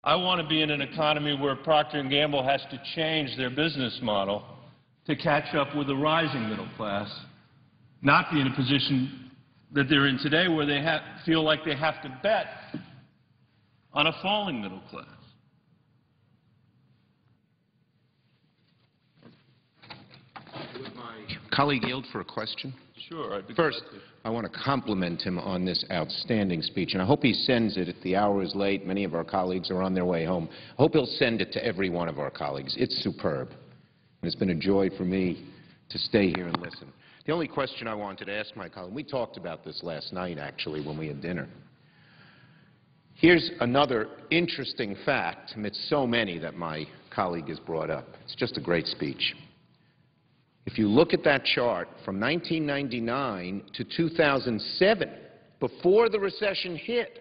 I want to be in an economy where Procter & Gamble has to change their business model to catch up with the rising middle class, not be in a position that they're in today where they feel like they have to bet on a falling middle class. Would my colleague yield for a question? Sure. I'd be First, glad to. I want to compliment him on this outstanding speech, and I hope he sends it. If the hour is late, many of our colleagues are on their way home. I hope he'll send it to every one of our colleagues. It's superb. And it's been a joy for me to stay here and listen. The only question I wanted to ask my colleague, we talked about this last night, actually, when we had dinner. Here's another interesting fact amidst so many that my colleague has brought up. It's just a great speech. If you look at that chart from 1999 to 2007, before the recession hit,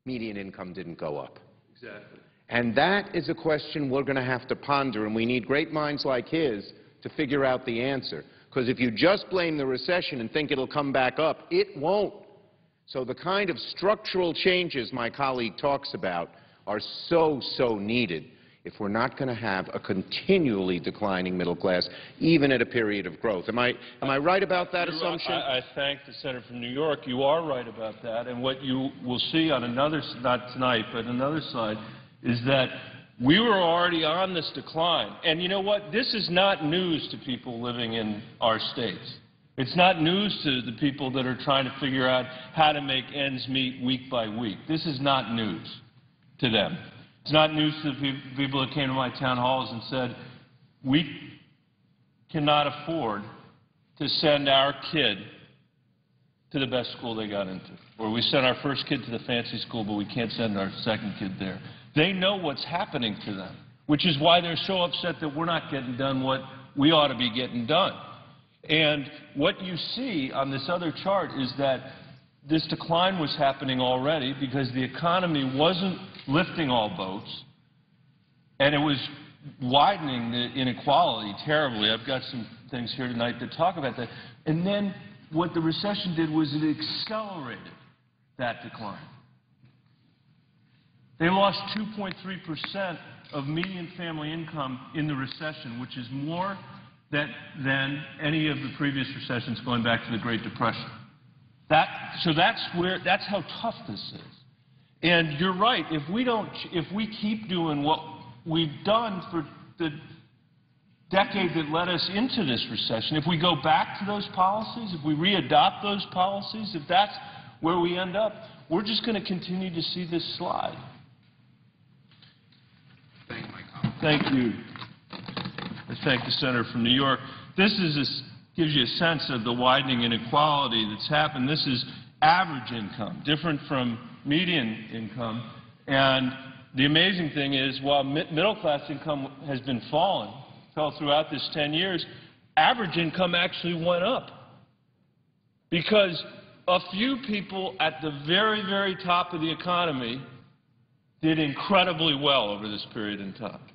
median income didn't go up. Exactly. And that is a question we're going to have to ponder, and we need great minds like his to figure out the answer. Because if you just blame the recession and think it'll come back up, it won't. So the kind of structural changes my colleague talks about are so needed if we're not going to have a continually declining middle class, even at a period of growth. Am I right about that assumption? I thank the senator from New York. You are right about that. And what you will see on another, not tonight, but another slide, is that we were already on this decline. And you know what? This is not news to people living in our states. It's not news to the people that are trying to figure out how to make ends meet week by week. This is not news to them. It's not news to the people that came to my town halls and said, we cannot afford to send our kid to the best school they got into. Or we sent our first kid to the fancy school, but we can't send our second kid there. They know what's happening to them, which is why they're so upset that we're not getting done what we ought to be getting done. And what you see on this other chart is that this decline was happening already because the economy wasn't lifting all boats, and it was widening the inequality terribly. I've got some things here tonight to talk about that. And then what the recession did was it accelerated that decline. They lost 2.3% of median family income in the recession, which is more than any of the previous recessions going back to the Great Depression. So that's how tough this is. And you're right. If we keep doing what we've done for the decade that led us into this recession, if we go back to those policies, if we readopt those policies, if that's where we end up, we're just going to continue to see this slide. Thank you. I thank the senator from New York. This gives you a sense of the widening inequality that's happened. This is average income, different from median income. And the amazing thing is, while middle-class income has been fell throughout this 10 years, average income actually went up. Because a few people at the very top of the economy did incredibly well over this period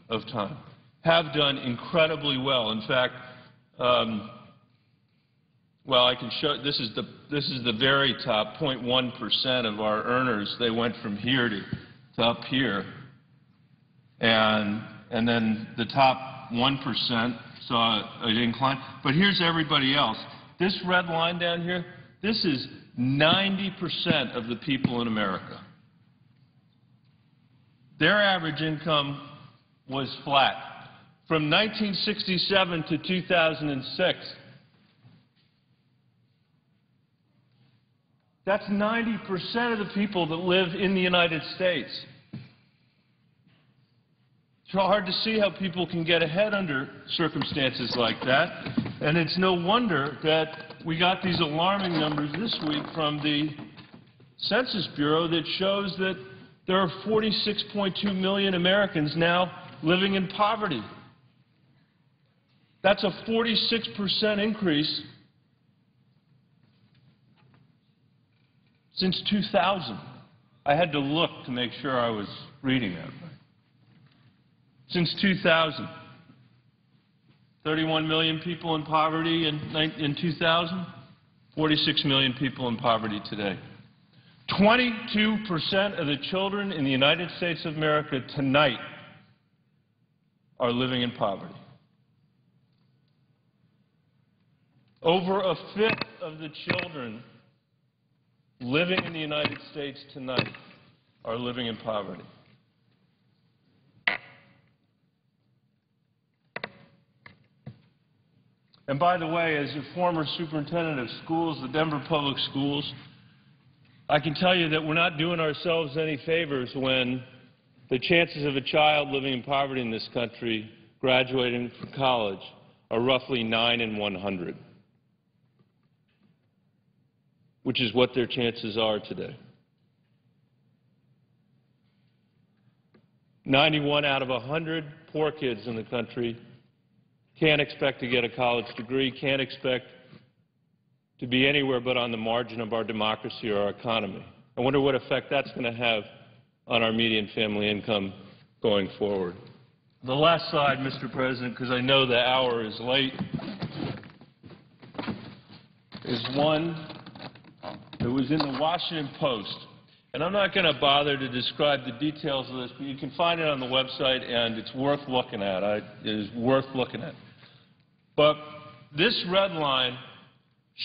of time, have done incredibly well. In fact, well, I can show, this is the very top, 0.1% of our earners. They went from here to up here. And then the top 1% saw an incline. But here's everybody else. This red line down here, this is 90% of the people in America. Their average income was flat. From 1967 to 2006, that's 90% of the people that live in the United States. It's hard to see how people can get ahead under circumstances like that, and it's no wonder that we got these alarming numbers this week from the Census Bureau that shows that there are 46.2 million Americans now living in poverty. That's a 46% increase since 2000. I had to look to make sure I was reading that right. Since 2000. 31 million people in poverty in 2000, 46 million people in poverty today. 22% of the children in the United States of America tonight are living in poverty. Over a fifth of the children living in the United States tonight are living in poverty. And by the way, as a former superintendent of schools, the Denver Public Schools, I can tell you that we're not doing ourselves any favors when the chances of a child living in poverty in this country graduating from college are roughly 9 in 100, which is what their chances are today. 91 out of 100 poor kids in the country can't expect to get a college degree, can't expect to be anywhere but on the margin of our democracy or our economy. I wonder what effect that's going to have on our median family income going forward. The last slide, Mr. President, because I know the hour is late, is one that was in the Washington Post. And I'm not going to bother to describe the details of this, but you can find it on the website, and it's worth looking at. It is worth looking at. But this red line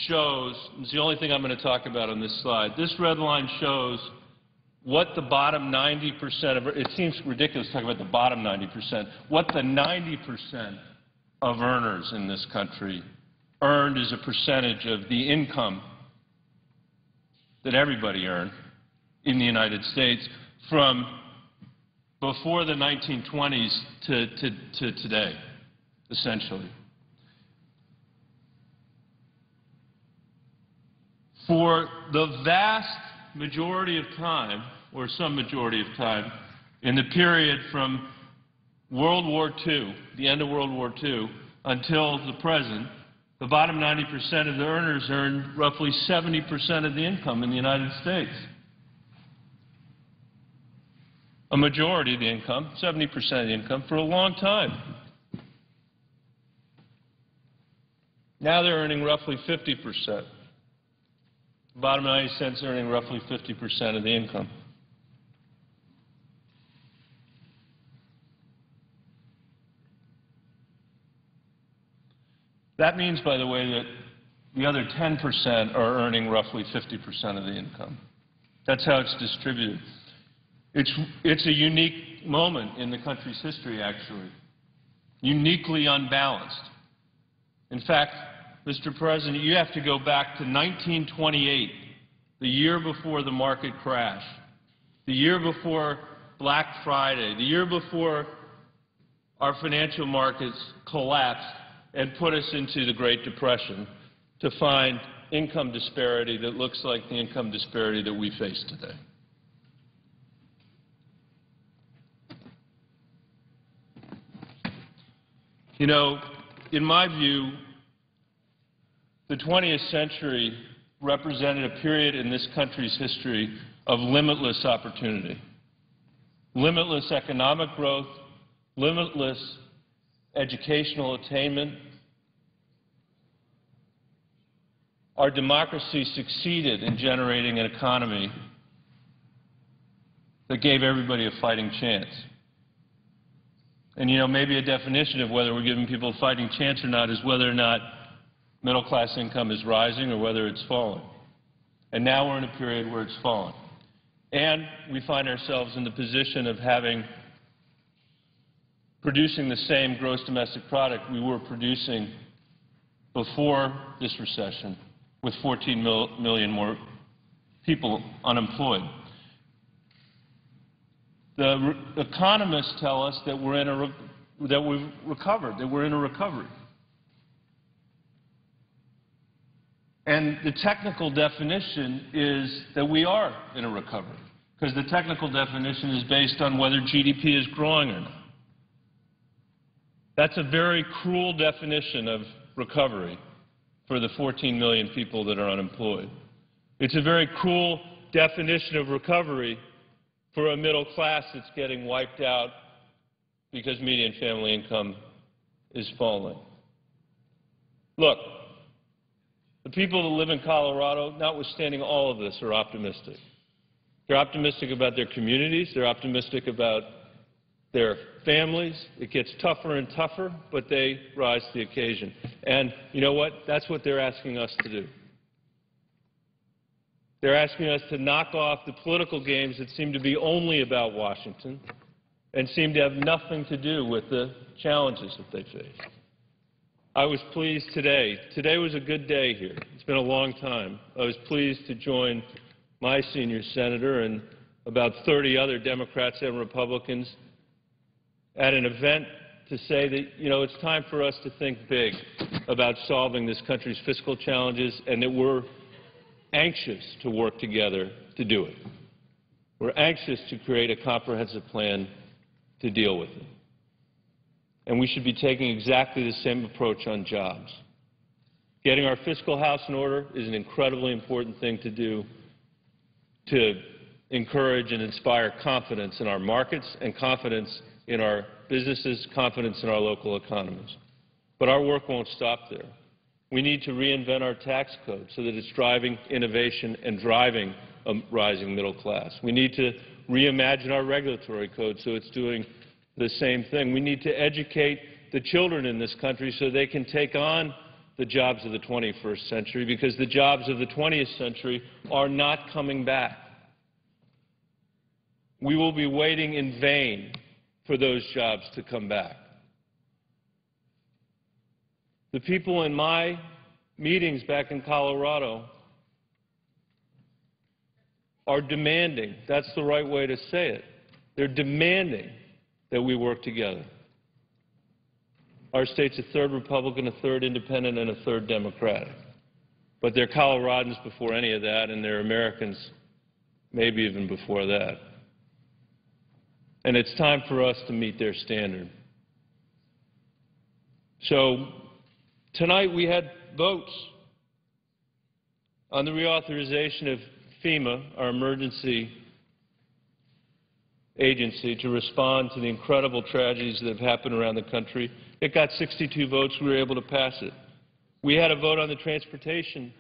shows, it's the only thing I'm going to talk about on this slide, this red line shows what the bottom 90% of, it seems ridiculous to talk about the bottom 90%, what the 90% of earners in this country earned as a percentage of the income that everybody earned in the United States from before the 1920s to today, essentially. For the vast majority of time, or some majority of time, in the period from World War II, the end of World War II, until the present, the bottom 90% of the earners earned roughly 70% of the income in the United States. A majority of the income, 70% of the income, for a long time. Now they're earning roughly 50%. The bottom 90 cents earning roughly 50% of the income. That means, by the way, that the other 10% are earning roughly 50% of the income. That's how it's distributed. It's a unique moment in the country's history, actually. Uniquely unbalanced. In fact, Mr. President, you have to go back to 1928, the year before the market crash, the year before Black Friday, the year before our financial markets collapsed and put us into the Great Depression, to find income disparity that looks like the income disparity that we face today. You know, in my view, the 20th century represented a period in this country's history of limitless opportunity, limitless economic growth, limitless educational attainment. Our democracy succeeded in generating an economy that gave everybody a fighting chance. And, you know, maybe a definition of whether we're giving people a fighting chance or not is whether or not middle-class income is rising or whether it's falling. And now we're in a period where it's falling. And we find ourselves in the position of producing the same gross domestic product we were producing before this recession, with 14 million more people unemployed. The economists tell us that we've recovered, that we're in a recovery. And the technical definition is that we are in a recovery, because the technical definition is based on whether GDP is growing or not. That's a very cruel definition of recovery for the 14 million people that are unemployed. It's a very cruel definition of recovery for a middle class that's getting wiped out because median family income is falling. Look, the people that live in Colorado, notwithstanding all of this, are optimistic. They're optimistic about their communities. They're optimistic about their families. It gets tougher and tougher, but they rise to the occasion. And you know what? That's what they're asking us to do. They're asking us to knock off the political games that seem to be only about Washington and seem to have nothing to do with the challenges that they face. I was pleased today. Today was a good day here. It's been a long time. I was pleased to join my senior senator and about 30 other Democrats and Republicans at an event to say that, it's time for us to think big about solving this country's fiscal challenges and that we're anxious to work together to do it. We're anxious to create a comprehensive plan to deal with it. And we should be taking exactly the same approach on jobs. Getting our fiscal house in order is an incredibly important thing to do to encourage and inspire confidence in our markets and confidence in our businesses, confidence in our local economies. But our work won't stop there. We need to reinvent our tax code so that it's driving innovation and driving a rising middle class. We need to reimagine our regulatory code so it's doing the same thing. We need to educate the children in this country so they can take on the jobs of the 21st century, because the jobs of the 20th century are not coming back. We will be waiting in vain for those jobs to come back. The people in my meetings back in Colorado are demanding, that's the right way to say it, they're demanding that we work together. Our state's a third Republican, a third Independent, and a third Democratic. But they're Coloradans before any of that, and they're Americans maybe even before that. And it's time for us to meet their standard. So tonight we had votes on the reauthorization of FEMA, our emergency agency, to respond to the incredible tragedies that have happened around the country. It got 62 votes. We were able to pass it. We had a vote on the transportation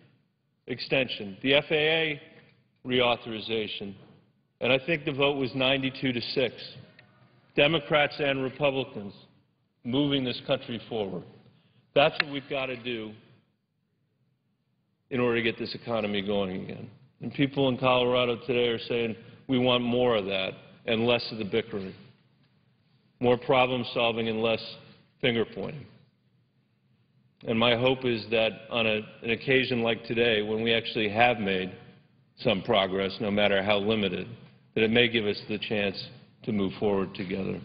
extension, the FAA reauthorization, and I think the vote was 92-6. Democrats and Republicans moving this country forward. That's what we've got to do in order to get this economy going again. And people in Colorado today are saying we want more of that and less of the bickering, more problem solving and less finger pointing. And my hope is that on an occasion like today, when we actually have made some progress, no matter how limited, that it may give us the chance to move forward together.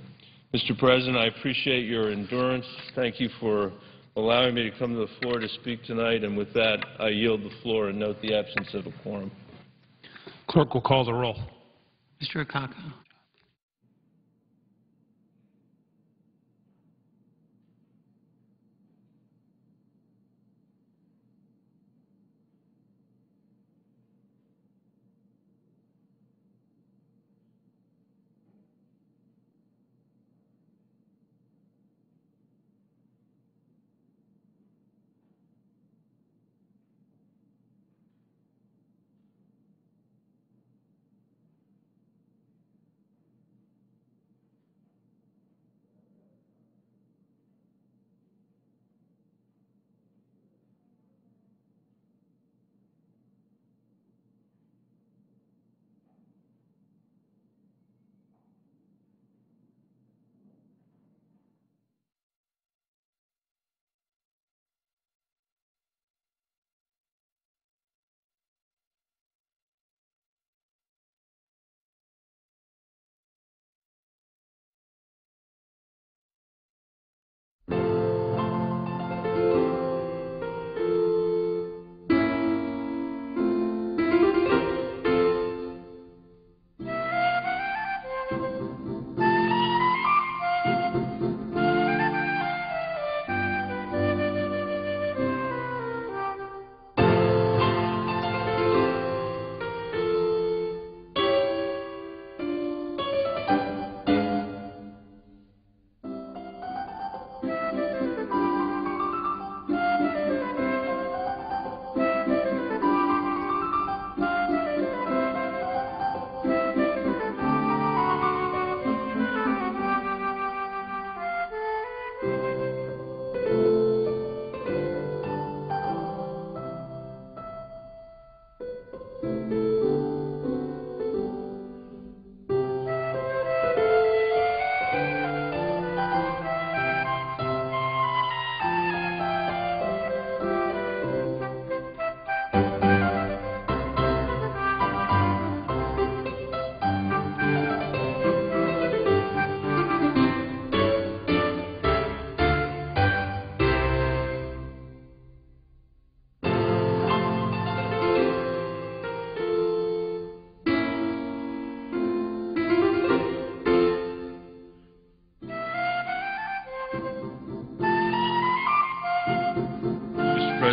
Mr. President, I appreciate your endurance. Thank you for allowing me to come to the floor to speak tonight. And with that, I yield the floor and note the absence of a quorum. Clerk will call the roll. Mr. Akaka.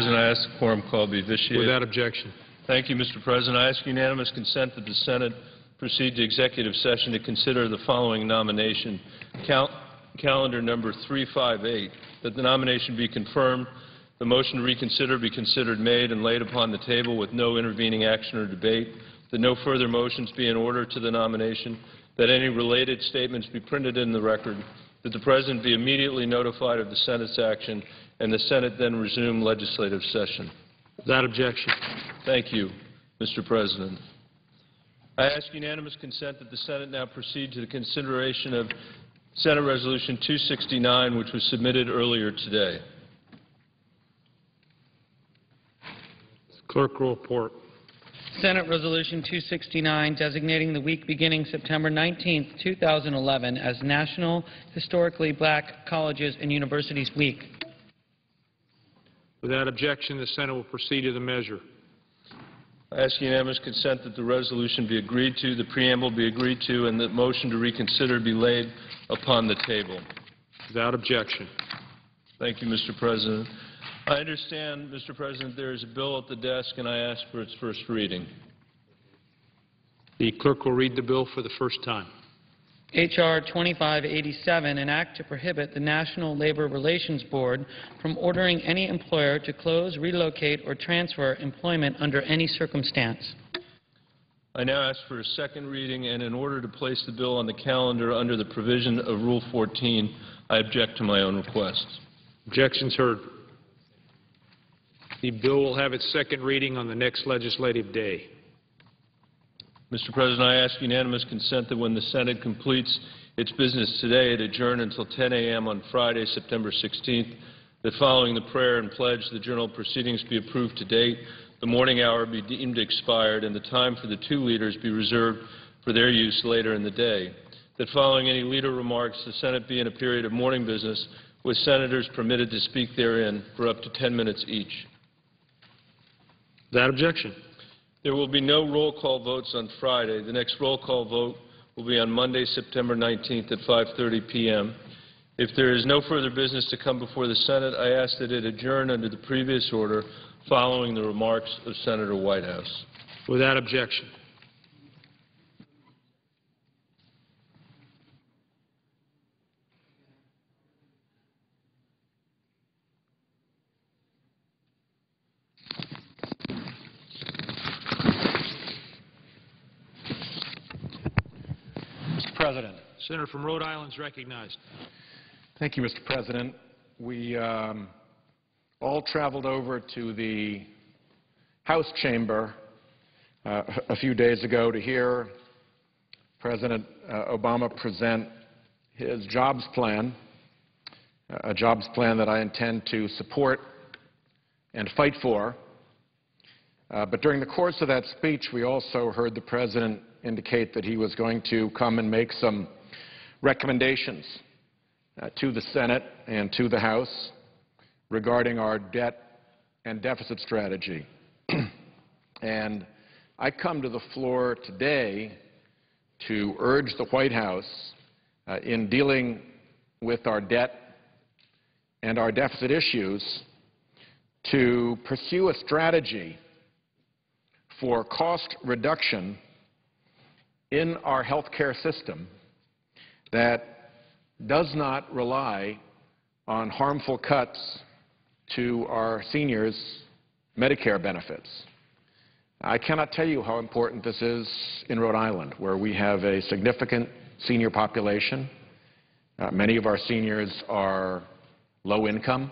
President, I ask the quorum call be vitiated. Without objection. Thank you, Mr. President. I ask unanimous consent that the Senate proceed to executive session to consider the following nomination. Calendar number 358, that the nomination be confirmed, the motion to reconsider be considered made and laid upon the table with no intervening action or debate, that no further motions be in order to the nomination, that any related statements be printed in the record, that the President be immediately notified of the Senate's action, and the Senate then resume legislative session. Without objection. Thank you, Mr. President. I ask unanimous consent that the Senate now proceed to the consideration of Senate Resolution 269, which was submitted earlier today. Clerk will report. Senate Resolution 269, designating the week beginning September 19, 2011 as National Historically Black Colleges and Universities Week. Without objection, the Senate will proceed to the measure. I ask unanimous consent that the resolution be agreed to, the preamble be agreed to, and that motion to reconsider be laid upon the table. Without objection. Thank you, Mr. President. I understand, Mr. President, there is a bill at the desk, and I ask for its first reading. The clerk will read the bill for the first time. H.R. 2587, an act to prohibit the National Labor Relations Board from ordering any employer to close, relocate, or transfer employment under any circumstance. I now ask for a second reading, and in order to place the bill on the calendar under the provision of Rule 14, I object to my own request. Objections heard. The bill will have its second reading on the next legislative day. Mr. President, I ask unanimous consent that when the Senate completes its business today, it adjourn until 10 a.m. on Friday, September 16th, that following the prayer and pledge, the journal proceedings be approved to date, the morning hour be deemed expired, and the time for the two leaders be reserved for their use later in the day, that following any leader remarks, the Senate be in a period of morning business, with senators permitted to speak therein for up to 10 minutes each. Without objection. There will be no roll call votes on Friday. The next roll call vote will be on Monday, September 19th at 5:30 p.m. If there is no further business to come before the Senate, I ask that it adjourn under the previous order following the remarks of Senator Whitehouse. Without objection. President. Senator from Rhode Island is recognized. Thank you, Mr. President. We all traveled over to the House chamber a few days ago to hear President Obama present his jobs plan, a jobs plan that I intend to support and fight for. But during the course of that speech, we also heard the President indicate that he was going to come and make some recommendations to the Senate and to the House regarding our debt and deficit strategy. And I come to the floor today to urge the White House in dealing with our debt and our deficit issues to pursue a strategy for cost reduction in our health care system that does not rely on harmful cuts to our seniors' Medicare benefits. I cannot tell you how important this is in Rhode Island, where we have a significant senior population. Many of our seniors are low income.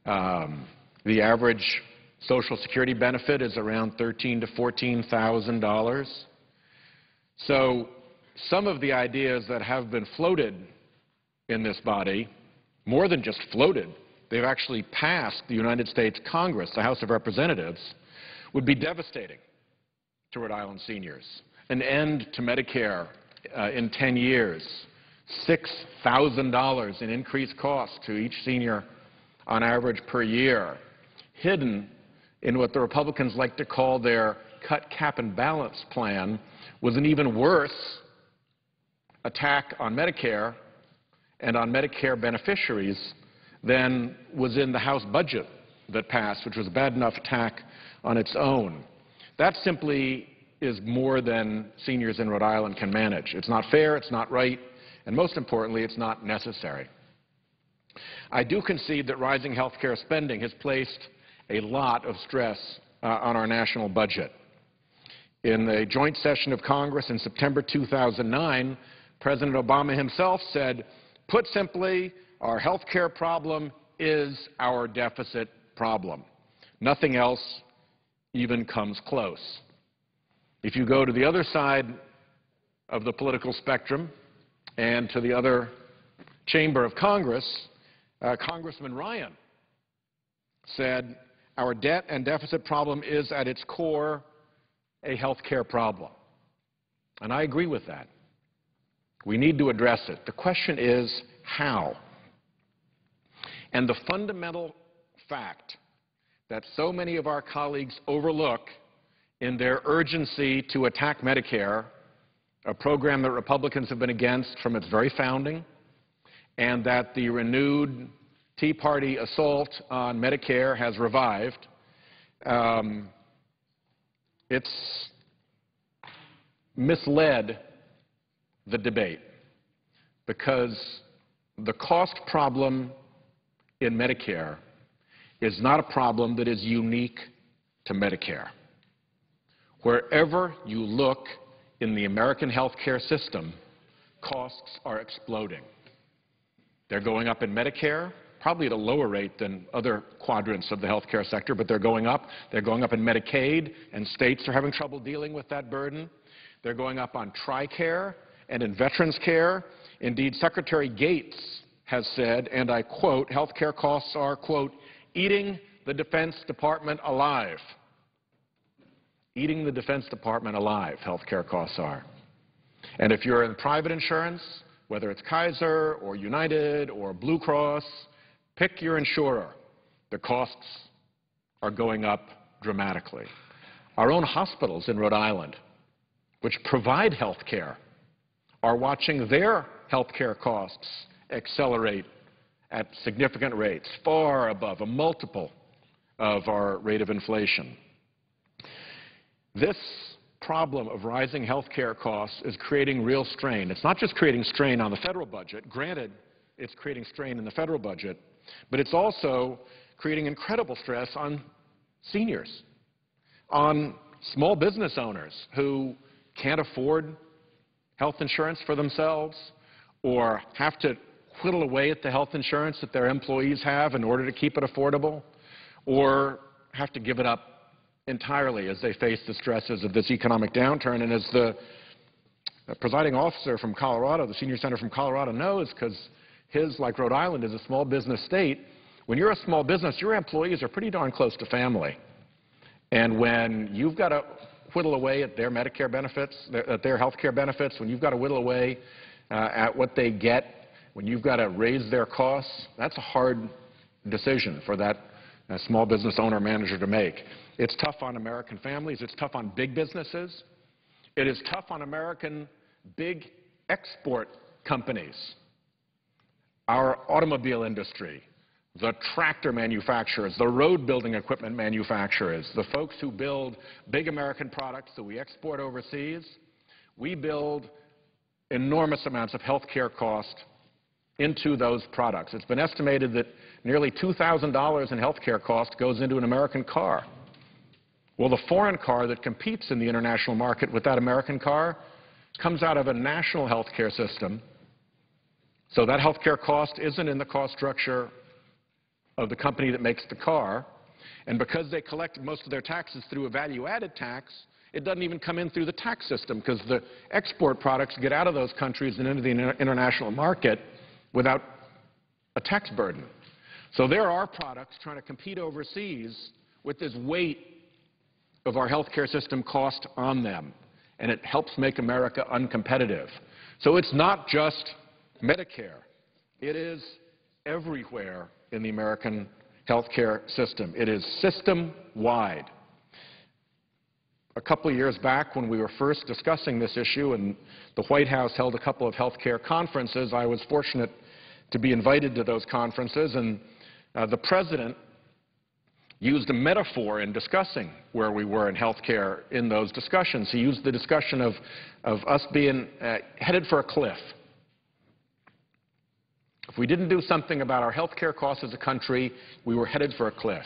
The average Social Security benefit is around $13,000 to $14,000. So some of the ideas that have been floated in this body, more than just floated, they've actually passed the United States Congress, the House of Representatives, would be devastating to Rhode Island seniors. An end to Medicare in 10 years, $6,000 in increased costs to each senior on average per year, hidden in what the Republicans like to call their cut, cap, and balance plan, was an even worse attack on Medicare and on Medicare beneficiaries than was in the House budget that passed, which was a bad enough attack on its own. That simply is more than seniors in Rhode Island can manage. It's not fair, it's not right, and most importantly, it's not necessary. I do concede that rising health care spending has placed a lot of stress on our national budget. In the joint session of Congress in September 2009, President Obama himself said, put simply, our health care problem is our deficit problem. Nothing else even comes close. If you go to the other side of the political spectrum and to the other chamber of Congress, Congressman Ryan said, our debt and deficit problem is at its core a health care problem. And I agree with that. We need to address it. The question is how. And the fundamental fact that so many of our colleagues overlook in their urgency to attack Medicare, a program that Republicans have been against from its very founding, and that the renewed Tea Party assault on Medicare has revived, it's misled the debate, because the cost problem in Medicare is not a problem that is unique to Medicare. Wherever you look in the American health care system, costs are exploding. They're going up in Medicare, probably at a lower rate than other quadrants of the health care sector, but they're going up. They're going up in Medicaid, and states are having trouble dealing with that burden. They're going up on TRICARE and in Veterans Care. Indeed, Secretary Gates has said, and I quote, health care costs are, quote, eating the Defense Department alive. Eating the Defense Department alive, health care costs are. And if you're in private insurance, whether it's Kaiser or United or Blue Cross, pick your insurer. The costs are going up dramatically. Our own hospitals in Rhode Island, which provide health care, are watching their health care costs accelerate at significant rates, far above a multiple of our rate of inflation. This problem of rising health care costs is creating real strain. It's not just creating strain on the federal budget. Granted, it's creating strain in the federal budget, but it's also creating incredible stress on seniors, on small business owners who can't afford health insurance for themselves or have to whittle away at the health insurance that their employees have in order to keep it affordable, or have to give it up entirely as they face the stresses of this economic downturn. And as the presiding officer from Colorado, the senior senator from Colorado knows, because his, like Rhode Island, is a small business state, when you're a small business, your employees are pretty darn close to family. And when you've got to whittle away at their Medicare benefits, at their health care benefits, when you've got to whittle away at what they get, when you've got to raise their costs, that's a hard decision for that small business owner manager to make. It's tough on American families. It's tough on big businesses. It is tough on American big export companies, our automobile industry, the tractor manufacturers, the road building equipment manufacturers, the folks who build big American products that we export overseas. We build enormous amounts of health care cost into those products. It's been estimated that nearly $2,000 in health care cost goes into an American car. Well, the foreign car that competes in the international market with that American car comes out of a national health care system. So that health care cost isn't in the cost structure of the company that makes the car. And because they collect most of their taxes through a value-added tax, it doesn't even come in through the tax system, because the export products get out of those countries and into the international market without a tax burden. So there are products trying to compete overseas with this weight of our health care system cost on them, and it helps make America uncompetitive. So it's not just Medicare. It is everywhere in the American health care system. It is system-wide. A couple of years back, when we were first discussing this issue and the White House held a couple of health care conferences, I was fortunate to be invited to those conferences, and the president used a metaphor in discussing where we were in health care in those discussions. He used the discussion of us being headed for a cliff. If we didn't do something about our health care costs as a country, we were headed for a cliff.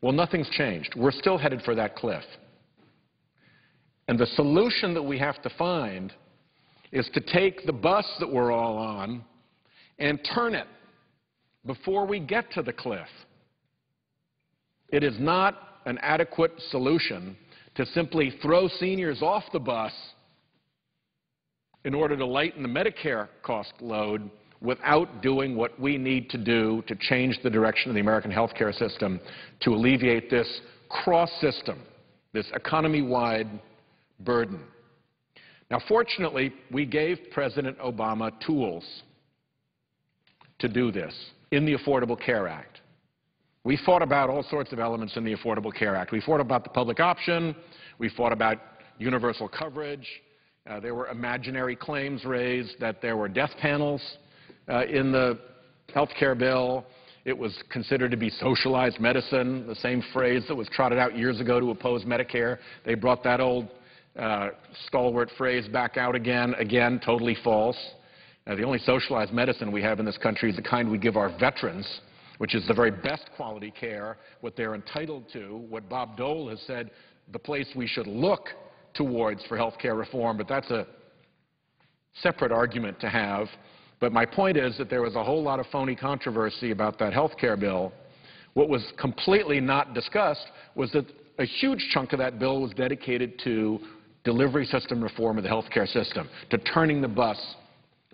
Well, nothing's changed. We're still headed for that cliff. And the solution that we have to find is to take the bus that we're all on and turn it before we get to the cliff. It is not an adequate solution to simply throw seniors off the bus in order to lighten the Medicare cost load without doing what we need to do to change the direction of the American health care system to alleviate this cross-system, this economy-wide burden. Now, fortunately, we gave President Obama tools to do this in the Affordable Care Act. We fought about all sorts of elements in the Affordable Care Act. We fought about the public option. We fought about universal coverage. There were imaginary claims raised that there were death panels in the health care bill. It was considered to be socialized medicine, the same phrase that was trotted out years ago to oppose Medicare. They brought that old stalwart phrase back out again, totally false. The only socialized medicine we have in this country is the kind we give our veterans, which is the very best quality care, what they're entitled to, what Bob Dole has said the place we should look towards for health care reform, but that's a separate argument to have. But my point is that there was a whole lot of phony controversy about that health care bill. What was completely not discussed was that a huge chunk of that bill was dedicated to delivery system reform of the health care system, to turning the bus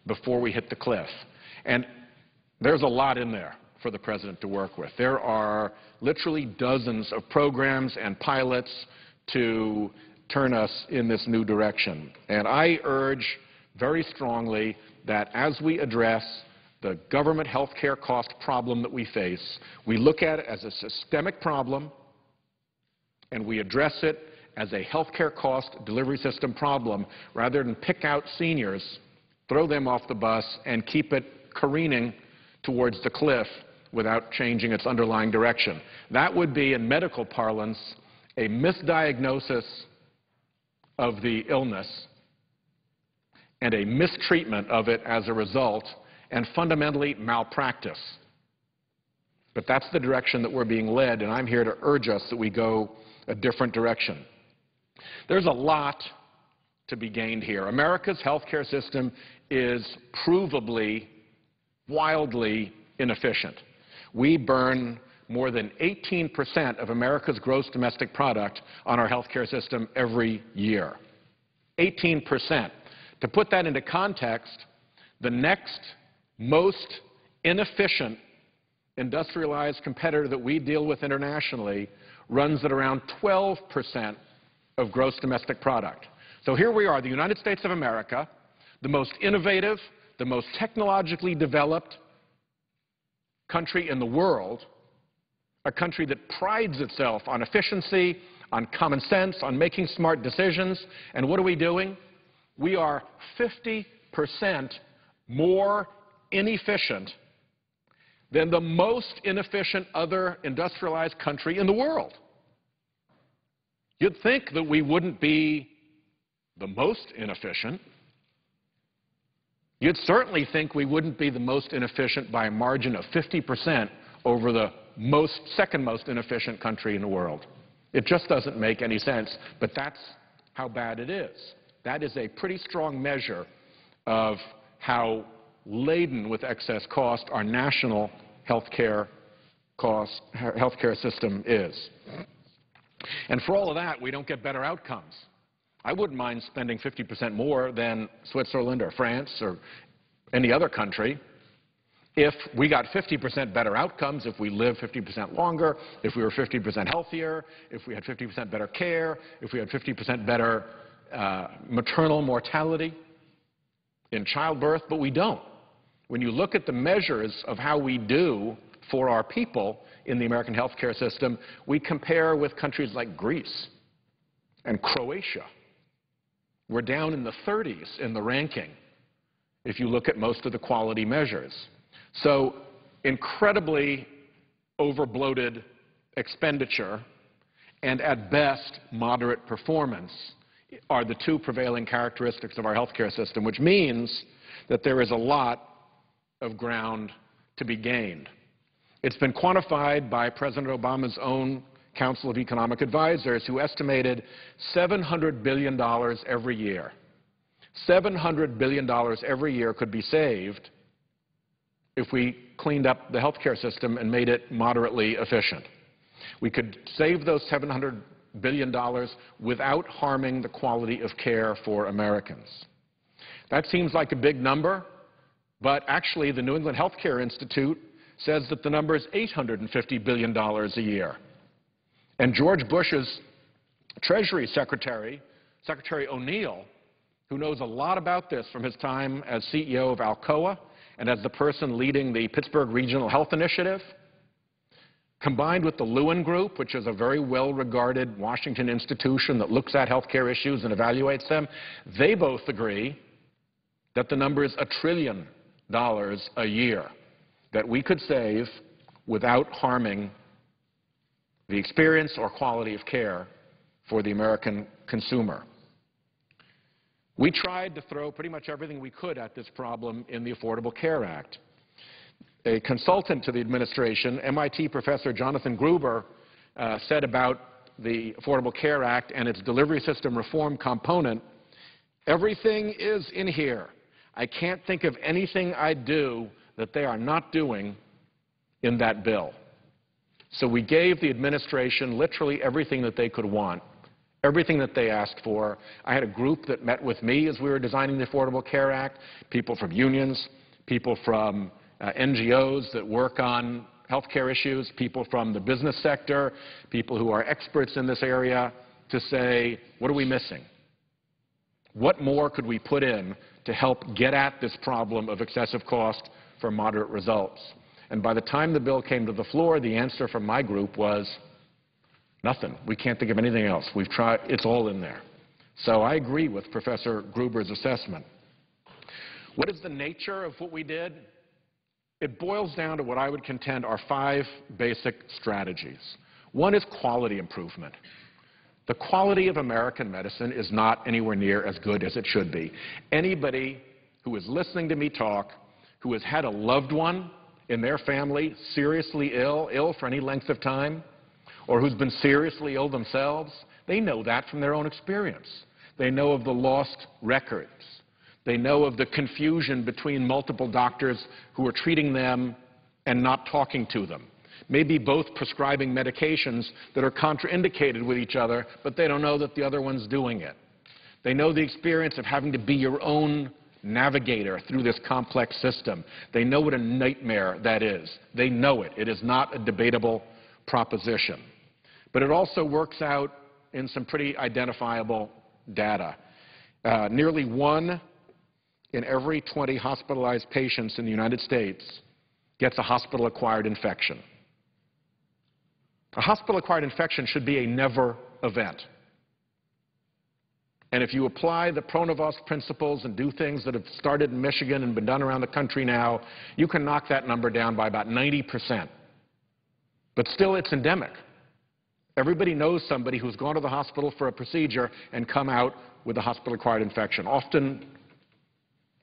before we hit the cliff. And there's a lot in there for the president to work with. There are literally dozens of programs and pilots to turn us in this new direction. And I urge very strongly that as we address the government health care cost problem that we face, we look at it as a systemic problem and we address it as a health care cost delivery system problem rather than pick out seniors, throw them off the bus, and keep it careening towards the cliff without changing its underlying direction. That would be, in medical parlance, a misdiagnosis of the illness and a mistreatment of it as a result, and fundamentally malpractice. But that's the direction that we're being led, and I'm here to urge us that we go a different direction. There's a lot to be gained here. America's health care system is provably, wildly inefficient. We burn more than 18% of America's gross domestic product on our health care system every year. 18%. To put that into context, the next most inefficient industrialized competitor that we deal with internationally runs at around 12% of gross domestic product. So here we are, the United States of America, the most innovative, the most technologically developed country in the world, a country that prides itself on efficiency, on common sense, on making smart decisions. And what are we doing? We are 50% more inefficient than the most inefficient other industrialized country in the world. You'd think that we wouldn't be the most inefficient. You'd certainly think we wouldn't be the most inefficient by a margin of 50% over the second most inefficient country in the world. It just doesn't make any sense, but that's how bad it is. That is a pretty strong measure of how laden with excess cost our national health care system is. And for all of that, we don't get better outcomes. I wouldn't mind spending 50% more than Switzerland or France or any other country if we got 50% better outcomes, if we live 50% longer, if we were 50% healthier, if we had 50% better care, if we had 50% better maternal mortality in childbirth, but we don't. When you look at the measures of how we do for our people in the American health care system, we compare with countries like Greece and Croatia. We're down in the 30s in the ranking if you look at most of the quality measures. So incredibly over-bloated expenditure and, at best, moderate performance are the two prevailing characteristics of our healthcare system, which means that there is a lot of ground to be gained. It's been quantified by President Obama's own Council of Economic Advisors, who estimated $700 billion every year. $700 billion every year could be saved if we cleaned up the healthcare system and made it moderately efficient. We could save those $700 billion without harming the quality of care for Americans. That seems like a big number, but actually the New England Healthcare Institute says that the number is $850 billion a year. And George Bush's Treasury Secretary, Secretary O'Neill, who knows a lot about this from his time as CEO of Alcoa and as the person leading the Pittsburgh Regional Health Initiative, combined with the Lewin Group, which is a very well-regarded Washington institution that looks at healthcare issues and evaluates them, they both agree that the number is $1 trillion a year that we could save without harming the experience or quality of care for the American consumer. We tried to throw pretty much everything we could at this problem in the Affordable Care Act. A consultant to the administration, MIT professor Jonathan Gruber, said about the Affordable Care Act and its delivery system reform component, "Everything is in here. I can't think of anything I'd do that they are not doing in that bill." So we gave the administration literally everything that they could want, everything that they asked for. I had a group that met with me as we were designing the Affordable Care Act, people from unions, people from NGOs that work on healthcare issues, people from the business sector, people who are experts in this area, to say, what are we missing? What more could we put in to help get at this problem of excessive cost for moderate results? And by the time the bill came to the floor, the answer from my group was nothing. We can't think of anything else. We've tried. It's all in there. So I agree with Professor Gruber's assessment. What is the nature of what we did? It boils down to what I would contend are 5 basic strategies. One is quality improvement. The quality of American medicine is not anywhere near as good as it should be. Anybody who is listening to me talk, who has had a loved one in their family seriously ill for any length of time, or who's been seriously ill themselves, they know that from their own experience. They know of the lost records. They know of the confusion between multiple doctors who are treating them and not talking to them. Maybe both prescribing medications that are contraindicated with each other, but they don't know that the other one's doing it. They know the experience of having to be your own navigator through this complex system. They know what a nightmare that is. They know it. It is not a debatable proposition. But it also works out in some pretty identifiable data. Nearly 1 in every 20 hospitalized patients in the United States gets a hospital-acquired infection. A hospital-acquired infection should be a never event. And if you apply the Pronovost principles and do things that have started in Michigan and been done around the country now, you can knock that number down by about 90%. But still, it's endemic. Everybody knows somebody who's gone to the hospital for a procedure and come out with a hospital-acquired infection, often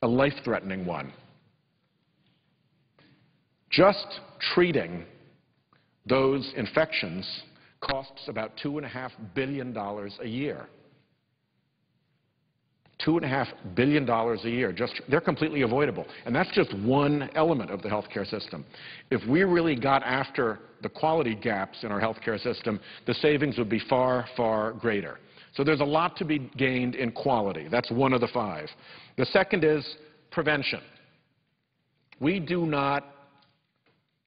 a life-threatening one. Just treating those infections costs about $2.5 billion a year. $2.5 billion a year. They're completely avoidable. And that's just one element of the healthcare system. If we really got after the quality gaps in our healthcare system, the savings would be far, far greater. So there's a lot to be gained in quality. That's one of the 5. The second is prevention. We do not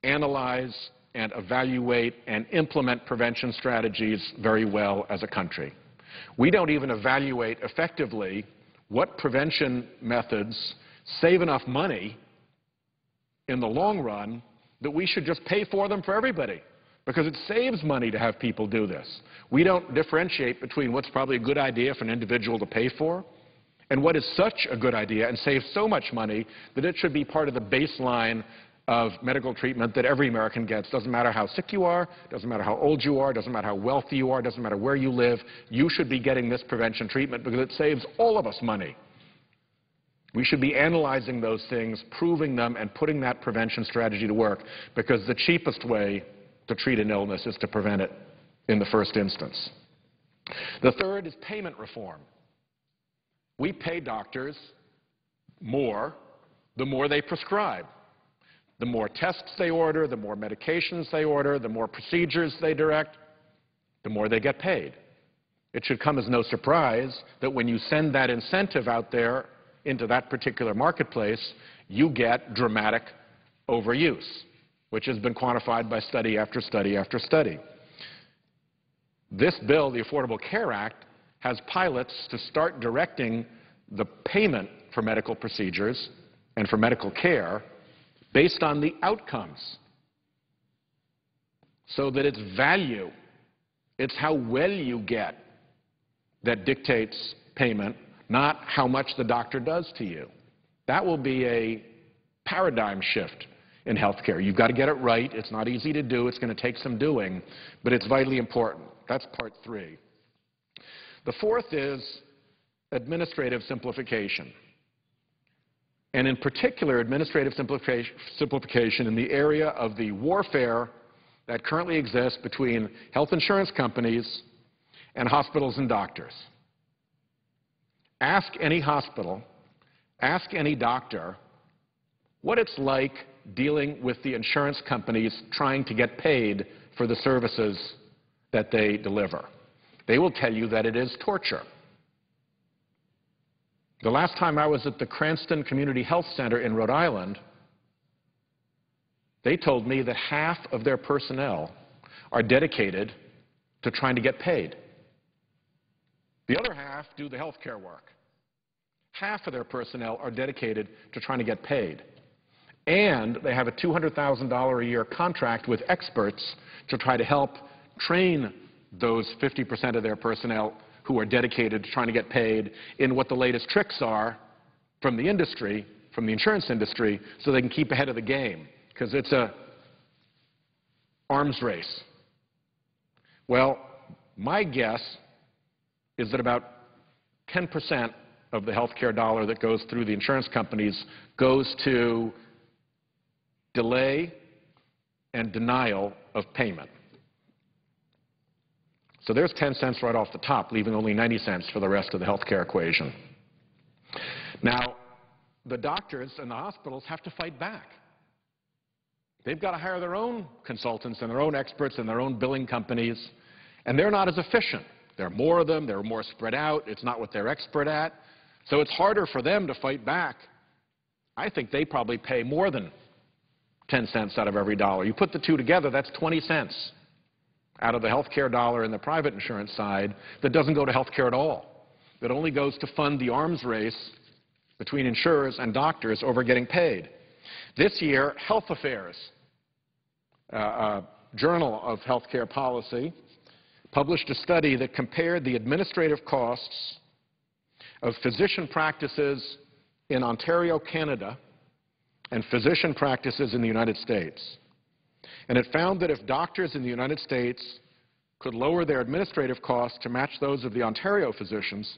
analyze and evaluate and implement prevention strategies very well as a country. We don't even evaluate effectively what prevention methods save enough money in the long run that we should just pay for them for everybody, because it saves money to have people do this. We don't differentiate between what's probably a good idea for an individual to pay for and what is such a good idea and saves so much money that it should be part of the baseline of medical treatment that every American gets. Doesn't matter how sick you are, doesn't matter how old you are, doesn't matter how wealthy you are, doesn't matter where you live, you should be getting this prevention treatment because it saves all of us money. We should be analyzing those things, proving them, and putting that prevention strategy to work, because the cheapest way to treat an illness is to prevent it in the first instance. The third is payment reform. We pay doctors more the more they prescribe. The more tests they order, the more medications they order, the more procedures they direct, the more they get paid. It should come as no surprise that when you send that incentive out there into that particular marketplace, you get dramatic overuse, which has been quantified by study after study after study. This bill, the Affordable Care Act, has pilots to start directing the payment for medical procedures and for medical care based on the outcomes, so that it's value, it's how well you get that dictates payment, not how much the doctor does to you. That will be a paradigm shift in health care. You've got to get it right. It's not easy to do. It's going to take some doing, but it's vitally important. That's part three. The fourth is administrative simplification, and in particular, administrative simplification in the area of the warfare that currently exists between health insurance companies and hospitals and doctors. Ask any hospital, ask any doctor what it's like dealing with the insurance companies trying to get paid for the services that they deliver. They will tell you that it is torture. The last time I was at the Cranston Community Health Center in Rhode Island, they told me that half of their personnel are dedicated to trying to get paid. The other half do the health care work. Half of their personnel are dedicated to trying to get paid. And they have a $200,000 a year contract with experts to try to help train those 50% of their personnel who are dedicated to trying to get paid in what the latest tricks are from the industry, from the insurance industry, so they can keep ahead of the game, because it's a arms race. Well, my guess is that about 10% of the health care dollar that goes through the insurance companies goes to delay and denial of payment. So there's 10 cents right off the top, leaving only 90 cents for the rest of the health care equation. Now, the doctors and the hospitals have to fight back. They've got to hire their own consultants and their own experts and their own billing companies, and they're not as efficient. There are more of them. They're more spread out. It's not what they're expert at. So it's harder for them to fight back. I think they probably pay more than 10 cents out of every dollar. You put the two together, that's 20 cents out of the health care dollar in the private insurance side that doesn't go to health care at all. That only goes to fund the arms race between insurers and doctors over getting paid. This year, Health Affairs, Journal of Healthcare Policy, published a study that compared the administrative costs of physician practices in Ontario, Canada, and physician practices in the United States. And it found that if doctors in the United States could lower their administrative costs to match those of the Ontario physicians,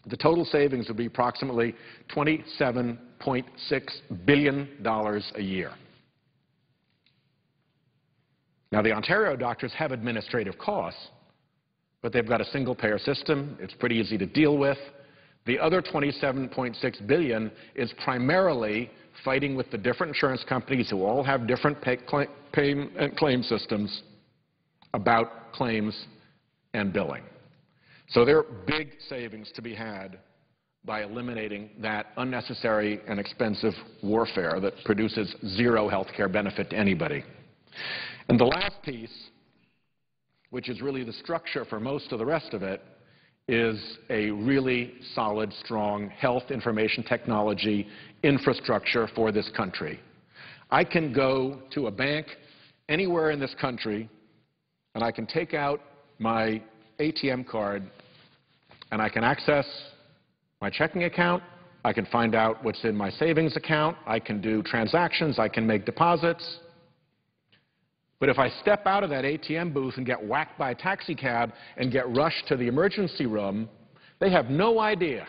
the total savings would be approximately $27.6 billion a year. Now, the Ontario doctors have administrative costs, but they've got a single-payer system. It's pretty easy to deal with. The other $27.6 billion is primarily fighting with the different insurance companies who all have different claim systems about claims and billing. So there are big savings to be had by eliminating that unnecessary and expensive warfare that produces zero health care benefit to anybody. And the last piece, which is really the structure for most of the rest of it, is a really solid, strong health information technology infrastructure for this country. I can go to a bank anywhere in this country, and I can take out my ATM card, and I can access my checking account, I can find out what's in my savings account. I can do transactions. I can make deposits. But if I step out of that ATM booth and get whacked by a taxi cab and get rushed to the emergency room, they have no idea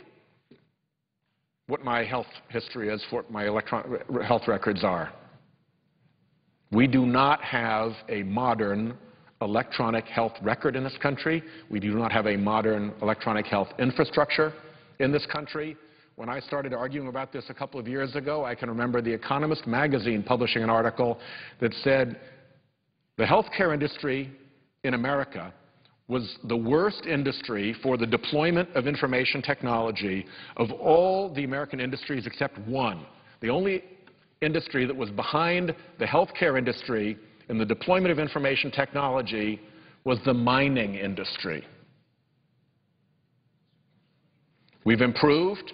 what my health history is, what my health records are. We do not have a modern electronic health record in this country. We do not have a modern electronic health infrastructure in this country. When I started arguing about this a couple of years ago, I can remember The Economist magazine publishing an article that said the healthcare industry in America was the worst industry for the deployment of information technology of all the American industries except one. The only industry that was behind the healthcare industry in the deployment of information technology was the mining industry. We've improved,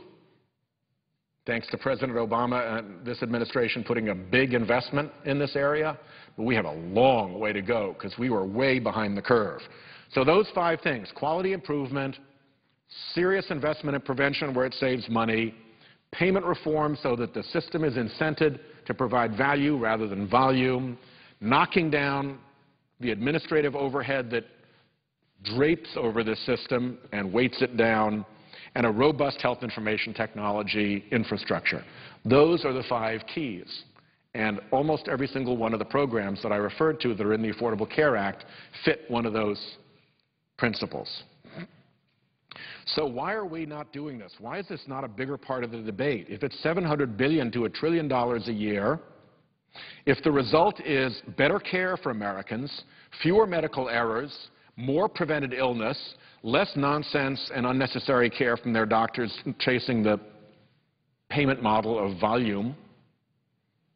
thanks to President Obama and this administration putting a big investment in this area, but we have a long way to go because we were way behind the curve. So those 5 things: quality improvement, serious investment in prevention where it saves money, payment reform so that the system is incented to provide value rather than volume, knocking down the administrative overhead that drapes over this system and weights it down, and a robust health information technology infrastructure. Those are the 5 keys. And almost every single one of the programs that I referred to that are in the Affordable Care Act fit one of those principles. So why are we not doing this? Why is this not a bigger part of the debate? If it's $700 billion to $1 trillion a year, if the result is better care for Americans, fewer medical errors, more prevented illness, less nonsense and unnecessary care from their doctors chasing the payment model of volume,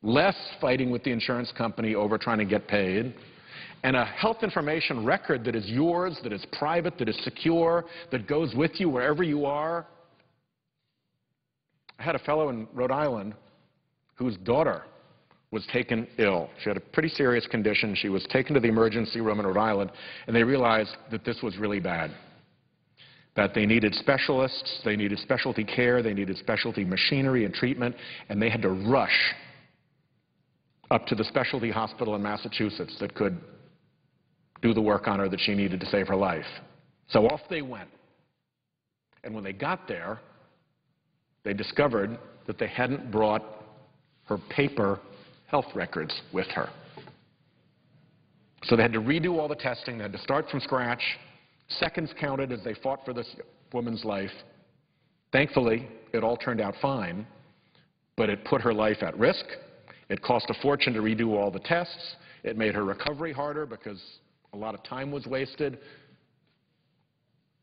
less fighting with the insurance company over trying to get paid, and a health information record that is yours, that is private, that is secure, that goes with you wherever you are. I had a fellow in Rhode Island whose daughter was taken ill. She had a pretty serious condition. She was taken to the emergency room in Rhode Island, and they realized that this was really bad, that they needed specialists, they needed specialty care, they needed specialty machinery and treatment, and they had to rush up to the specialty hospital in Massachusetts that could do the work on her that she needed to save her life. So off they went. And when they got there, they discovered that they hadn't brought her paper health records with her. So they had to redo all the testing. They had to start from scratch. Seconds counted as they fought for this woman's life. Thankfully, it all turned out fine, but it put her life at risk. It cost a fortune to redo all the tests. It made her recovery harder because a lot of time was wasted.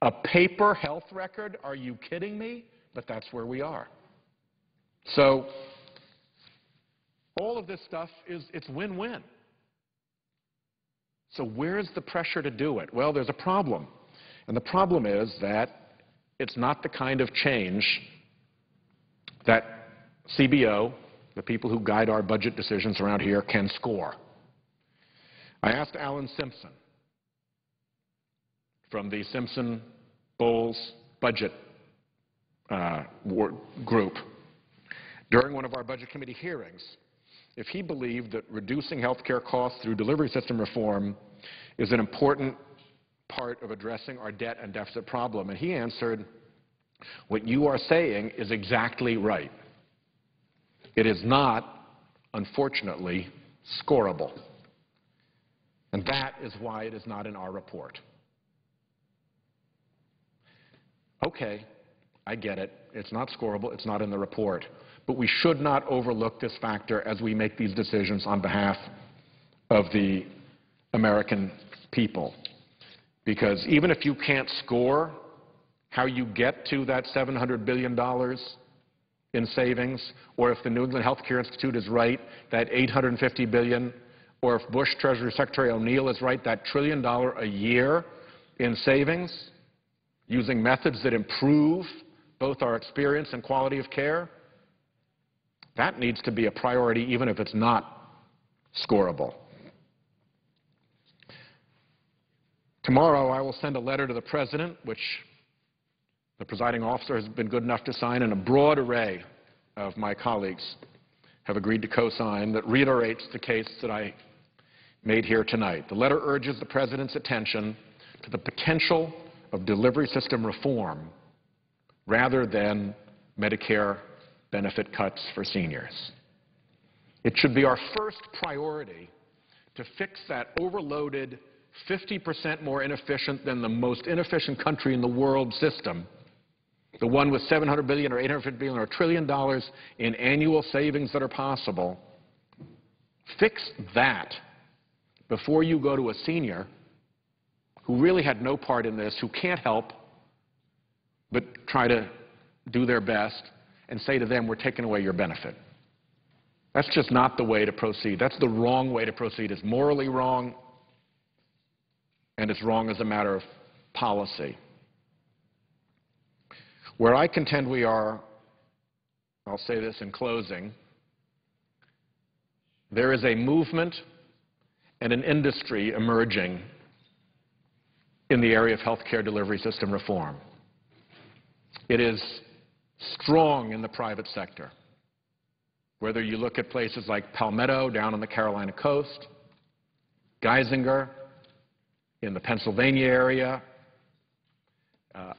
A paper health record? Are you kidding me? But that's where we are. So all of this stuff it's win-win. So where's the pressure to do it? Well, there's a problem. And the problem is that it's not the kind of change that CBO, the people who guide our budget decisions around here, can score. I asked Alan Simpson from the Simpson-Bowles budget group during one of our Budget Committee hearings if he believed that reducing health care costs through delivery system reform is an important part of addressing our debt and deficit problem. And he answered, what you are saying is exactly right. It is not, unfortunately, scorable. And that is why it is not in our report. Okay, I get it. It's not scorable. It's not in the report. But we should not overlook this factor as we make these decisions on behalf of the American people. Because even if you can't score how you get to that $700 billion in savings, or if the New England Health Care Institute is right, that $850 billion, or if Bush Treasury Secretary O'Neill is right, that $1 trillion a year in savings, using methods that improve both our experience and quality of care, that needs to be a priority even if it's not scorable. Tomorrow I will send a letter to the President which the presiding officer has been good enough to sign, and a broad array of my colleagues have agreed to co-sign, that reiterates the case that I made here tonight. The letter urges the President's attention to the potential of delivery system reform rather than Medicare benefit cuts for seniors. It should be our first priority to fix that overloaded, 50% more inefficient than the most inefficient country in the world system, the one with $700 billion or $850 billion or $1 trillion in annual savings that are possible. Fix that before you go to a senior who really had no part in this, who can't help but try to do their best, and say to them, we're taking away your benefit. That's just not the way to proceed. That's the wrong way to proceed. It's morally wrong, and it's wrong as a matter of policy. Where I contend we are, I'll say this in closing, there is a movement and an industry emerging in the area of health care delivery system reform. It is strong in the private sector. Whether you look at places like Palmetto down on the Carolina coast, Geisinger in the Pennsylvania area,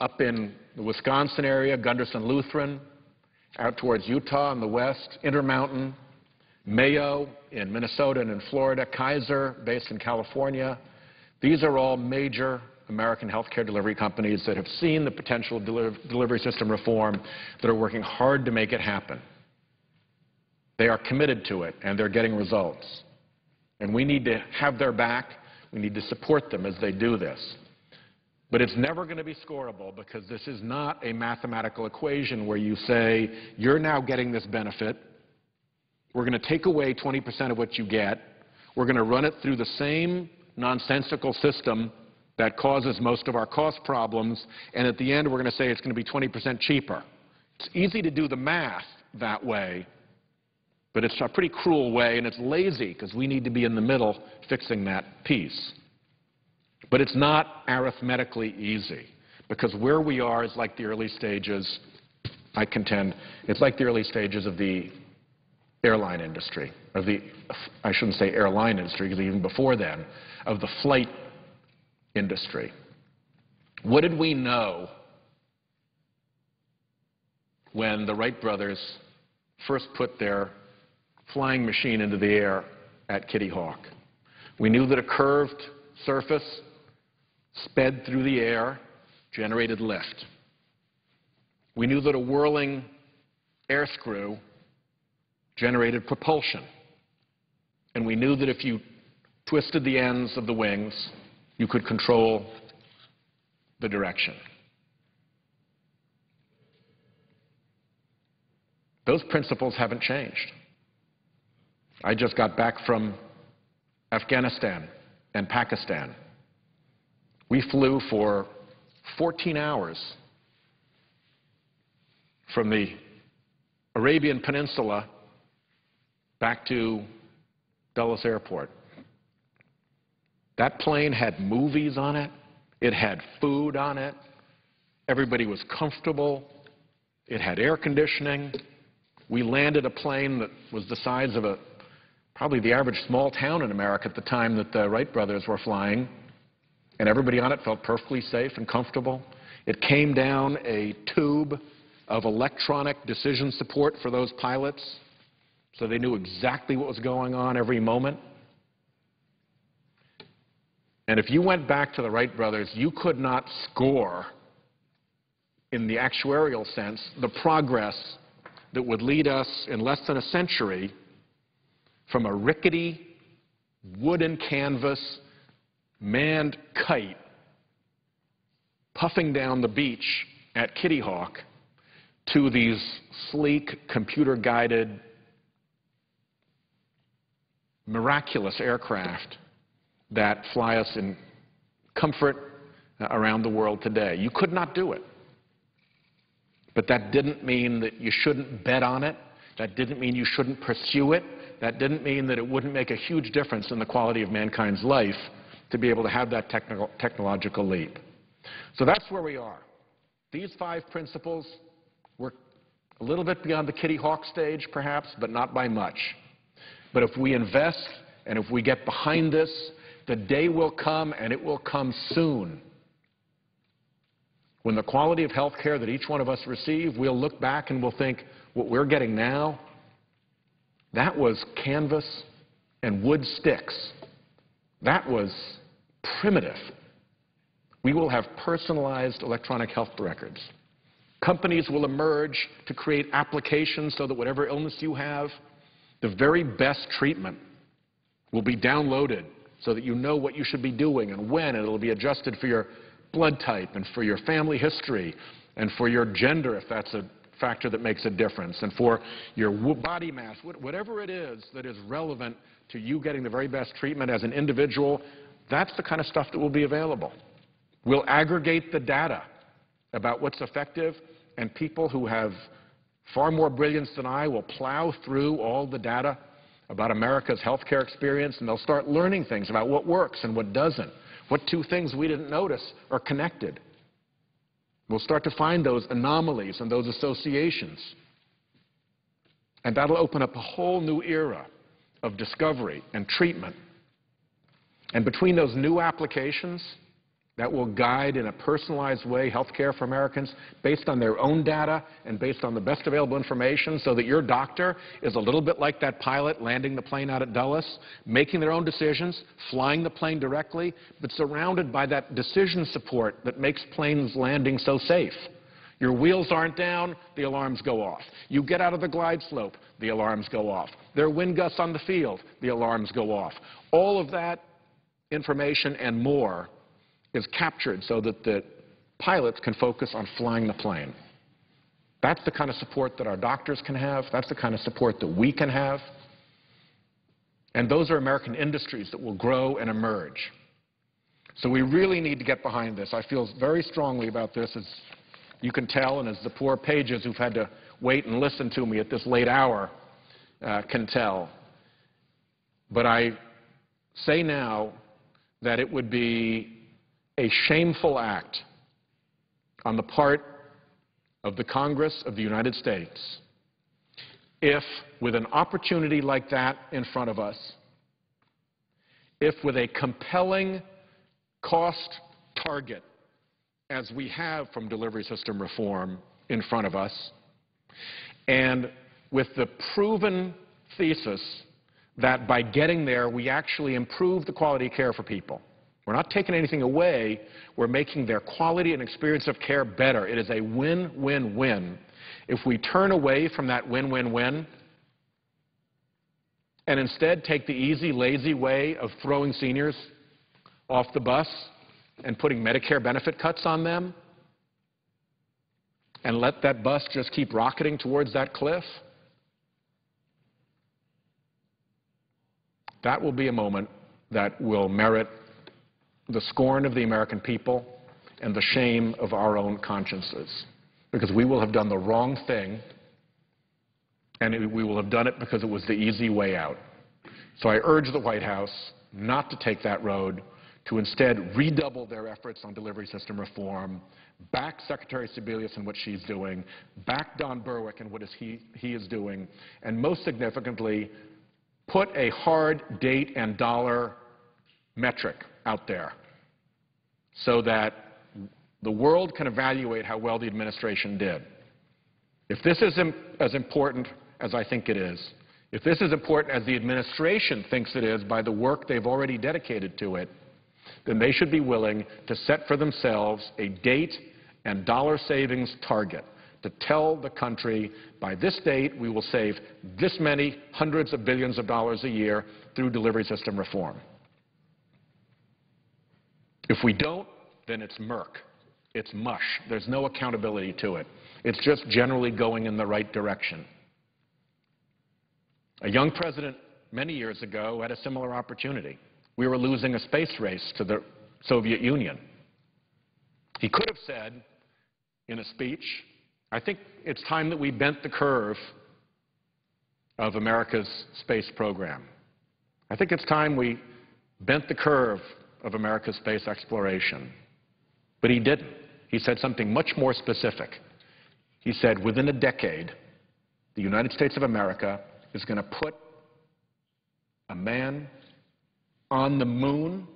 up in the Wisconsin area, Gunderson Lutheran, out towards Utah in the west, Intermountain, Mayo in Minnesota and in Florida, Kaiser based in California. These are all major American healthcare delivery companies that have seen the potential delivery system reform, that are working hard to make it happen. They are committed to it, and they're getting results. And we need to have their back. We need to support them as they do this. But it's never going to be scorable, because this is not a mathematical equation where you say, you're now getting this benefit. We're going to take away 20% of what you get. We're going to run it through the same nonsensical system that causes most of our cost problems, and at the end we're going to say it's going to be 20% cheaper. It's easy to do the math that way, but it's a pretty cruel way, and it's lazy, because we need to be in the middle fixing that piece. But it's not arithmetically easy, because where we are is like the early stages, I contend, it's like the early stages of the airline industry, of the, I shouldn't say airline industry, because even before then, of the flight industry. What did we know when the Wright brothers first put their flying machine into the air at Kitty Hawk? We knew that a curved surface sped through the air, generated lift. We knew that a whirling air screw generated propulsion. And we knew that if you twisted the ends of the wings, you could control the direction. Those principles haven't changed. I just got back from Afghanistan and Pakistan. We flew for 14 hours from the Arabian Peninsula back to Dulles Airport. That plane had movies on it. It had food on it. Everybody was comfortable. It had air conditioning. We landed a plane that was the size of probably the average small town in America at the time that the Wright brothers were flying, and everybody on it felt perfectly safe and comfortable. It came down a tube of electronic decision support for those pilots, so they knew exactly what was going on every moment. And if you went back to the Wright brothers, you could not score, in the actuarial sense, the progress that would lead us in less than a century from a rickety, wooden canvas, manned kite puffing down the beach at Kitty Hawk to these sleek, computer-guided, miraculous aircraft that fly us in comfort around the world today. You could not do it. But that didn't mean that you shouldn't bet on it. That didn't mean you shouldn't pursue it. That didn't mean that it wouldn't make a huge difference in the quality of mankind's life to be able to have that technological leap. So that's where we are. These 5 principles were a little bit beyond the Kitty Hawk stage, perhaps, but not by much. But if we invest and if we get behind this, the day will come, and it will come soon, when the quality of health care that each one of us receive, we'll look back and we'll think, what we're getting now, that was canvas and wood sticks. That was primitive. We will have personalized electronic health records. Companies will emerge to create applications so that whatever illness you have, the very best treatment will be downloaded so that you know what you should be doing and when, and it'll be adjusted for your blood type and for your family history and for your gender, if that's a factor that makes a difference, and for your body mass, whatever it is that is relevant to you getting the very best treatment as an individual, that's the kind of stuff that will be available. We'll aggregate the data about what's effective, and people who have far more brilliance than I will plow through all the data about America's healthcare experience, and they'll start learning things about what works and what doesn't, what 2 things we didn't notice are connected. We'll start to find those anomalies and those associations. And that'll open up a whole new era of discovery and treatment. And between those new applications that will guide in a personalized way health care for Americans based on their own data and based on the best available information, so that your doctor is a little bit like that pilot landing the plane out at Dulles, making their own decisions, flying the plane directly, but surrounded by that decision support that makes planes landing so safe. Your wheels aren't down, the alarms go off. You get out of the glide slope, the alarms go off. There are wind gusts on the field, the alarms go off. All of that information and more is captured so that the pilots can focus on flying the plane. That's the kind of support that our doctors can have. That's the kind of support that we can have. And those are American industries that will grow and emerge. So we really need to get behind this. I feel very strongly about this, as you can tell, and as the poor pages who've had to wait and listen to me at this late hour can tell. But I say now that it would be a shameful act on the part of the Congress of the United States if, with an opportunity like that in front of us, if with a compelling cost target, as we have from delivery system reform in front of us, and with the proven thesis that by getting there we actually improve the quality of care for people. We're not taking anything away. We're making their quality and experience of care better. It is a win-win-win. If we turn away from that win-win-win and instead take the easy, lazy way of throwing seniors off the bus and putting Medicare benefit cuts on them and let that bus just keep rocketing towards that cliff, that will be a moment that will merit the scorn of the American people and the shame of our own consciences, because we will have done the wrong thing, and we will have done it because it was the easy way out. So I urge the White House not to take that road, to instead redouble their efforts on delivery system reform, back Secretary Sebelius and what she's doing, back Don Berwick and what he is doing, and most significantly, put a hard date and dollar metric out there so that the world can evaluate how well the administration did. If this is as important as I think it is, if this is important as the administration thinks it is by the work they've already dedicated to it, then they should be willing to set for themselves a date and dollar savings target to tell the country, by this date we will save this many hundreds of billions of dollars a year through delivery system reform. If we don't, then it's murk. It's mush. There's no accountability to it. It's just generally going in the right direction. A young president many years ago had a similar opportunity. We were losing a space race to the Soviet Union. He could have said in a speech, I think it's time that we bent the curve of America's space program. I think it's time we bent the curve of America's space exploration. But he didn't. He said something much more specific. He said, within a decade, the United States of America is going to put a man on the moon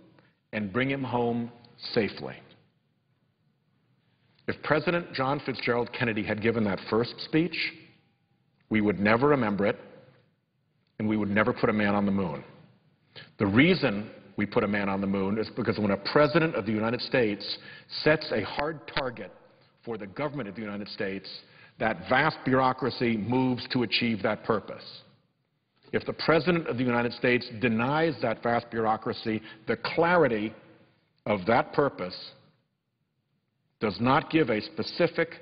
and bring him home safely. If President John Fitzgerald Kennedy had given that first speech, we would never remember it, and we would never put a man on the moon. The reason we put a man on the moon is because when a president of the United States sets a hard target for the government of the United States, that vast bureaucracy moves to achieve that purpose. If the President of the United States denies that vast bureaucracy the clarity of that purpose, does not give a specific,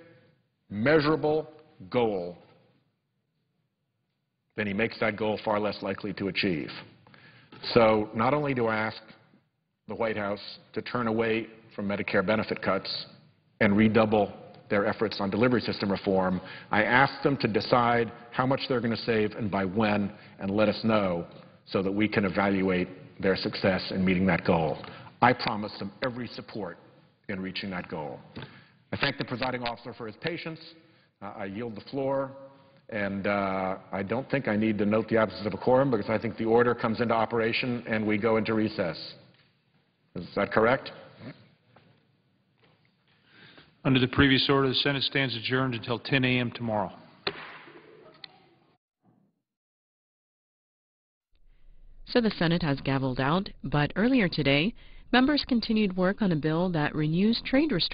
measurable goal, then he makes that goal far less likely to achieve. So not only do I ask the White House to turn away from Medicare benefit cuts and redouble their efforts on delivery system reform, I ask them to decide how much they're going to save and by when, and let us know so that we can evaluate their success in meeting that goal. I promise them every support in reaching that goal. I thank the presiding officer for his patience. I yield the floor, and I don't think I need to note the absence of a quorum because I think the order comes into operation and we go into recess. Is that correct? Under the previous order, the Senate stands adjourned until 10 a.m. tomorrow. So the Senate has gavelled out, but earlier today, members continued work on a bill that renews trade restrictions